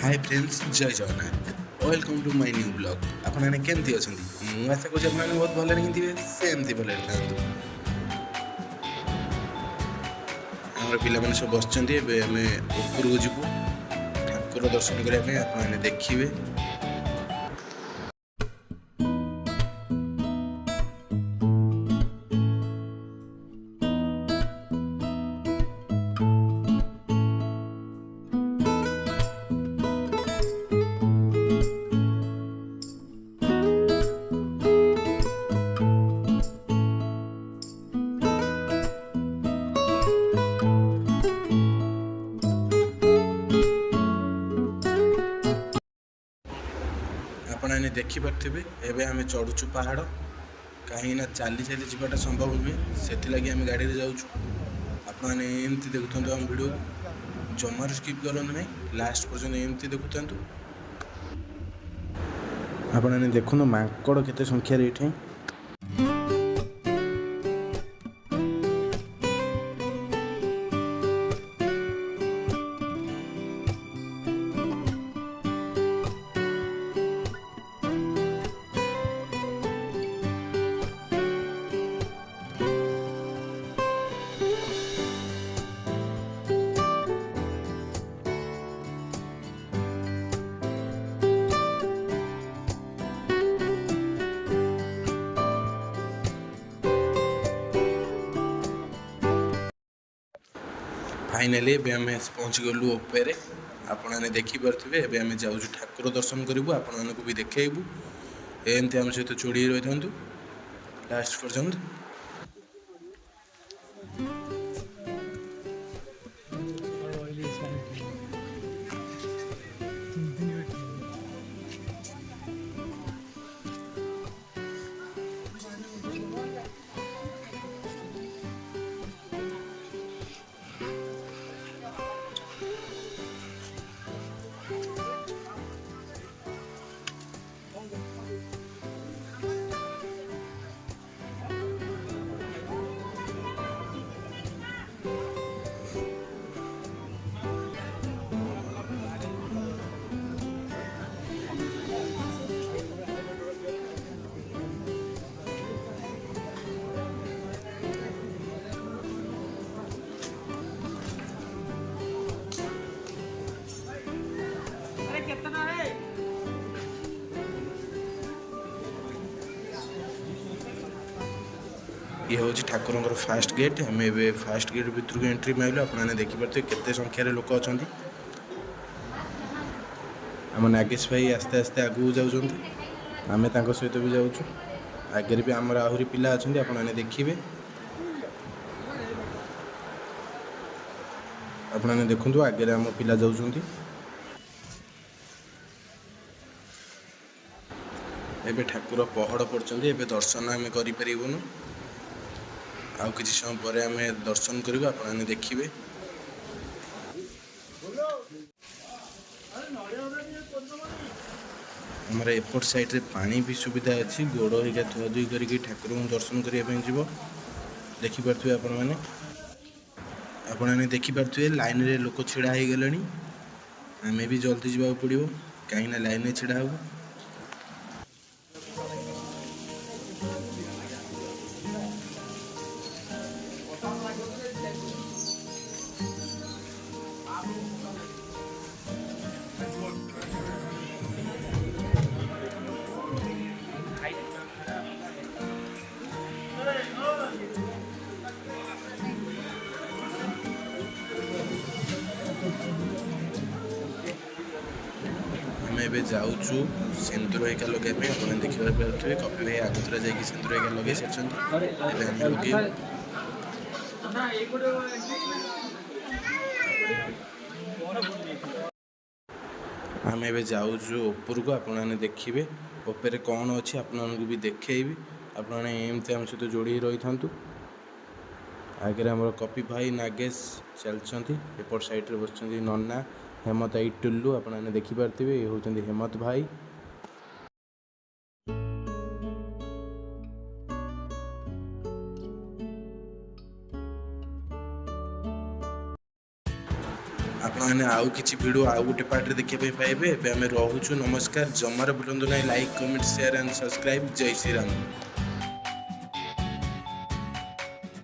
Hi friends, Jai Jagannath. Welcome to my new blog. आपने केमती अछंती? मु आशा करूँ आपने बहुत भले रही थे, सेमती भले थांतु। आमर पिला माने सब बसचंती। एबे हमें ऊपर को जीवु ठाकुर दर्शन करने पे। आपने देखिए आपने देखिपे। एबे आम चढ़ुचु पहाड़, कहीं चली चली जावाटा संभव नुहे, से लगी आम गाड़ी जाऊँ। आपने एमती देखुं आम वीडियो जमार स्किप करूँ ना, लास्ट पर्यटन एमती देखुं। आपने देखुन माकड़ केते संख्यार ये। फाइनाली आम पहुँच गलु उपरे। आपने देखिपे। एबे आम जाऊँ ठाकुर दर्शन करूँ, आपण भी देखू। एमती आम सहित जोड़ी रही था लास्ट पर्यंत। ये हूँ ठाकुर फास्ट गेट। आम ए फास्ट गेट भर को एंट्री माइलु। आपने देखिपे केते संख्यार लोक अच्छा। आम नागेश भाई आस्ते आस्ते आगू जाऊँ, आम सहित भी जाऊँ। आगे भी आमर आहरी पिला अच्छा, आपने देखिए। आपने देखु आगे आम पिला जाऊँ। एबे ठाकुर पहड़ पड़ते। एबे दर्शन आम करूँ। आउ किसी समय पर आम दर्शन करूँ, आपने देखिए। हमारे एपट साइड रे पानी भी सुविधा अच्छी। गोड़ होगा धुआ धुई करके ठाकुर दर्शन करने जीव। देखिपे आपने देखिपे लाइन रे लोक छिड़ा हो गले। आम भी जल्दी जावाक पड़ो, कहीं लाइन में छिड़ा हूँ। एबे जाऊँ सिंदूर हेका लगे। आपने देखिए पारे कपी भाई आगुतरा जा सिंदूर हेका लगे लगे। आम ए जाऊँ ऊपर को। आपने देखिए ऊपर कौन अच्छी आपको भी देखी। आपने एमती आम सहित जोड़ी रही था। आगे आम कपी भाई नागेश चलती। एपट साइड रे बस नन्ना हेमत आई टुल्लू। आपने देखिपे ये हूँ हेमत भाई। ଆପଣମାନେ ଆଉ କିଛି ଭିଡ଼ିଓ ଆଉ ଗୋଟେ ପାର୍ଟରେ ଦେଖିବା ପାଇଁ ପାଇବେ। ଏବେ ଆମେ ରହୁଛୁ। ନମସ୍କାର। ଜମାରୁ ଭୁଲନ୍ତୁ ନାହିଁ like, comment, share and subscribe. ଜୟ ଶ୍ରୀରାମ।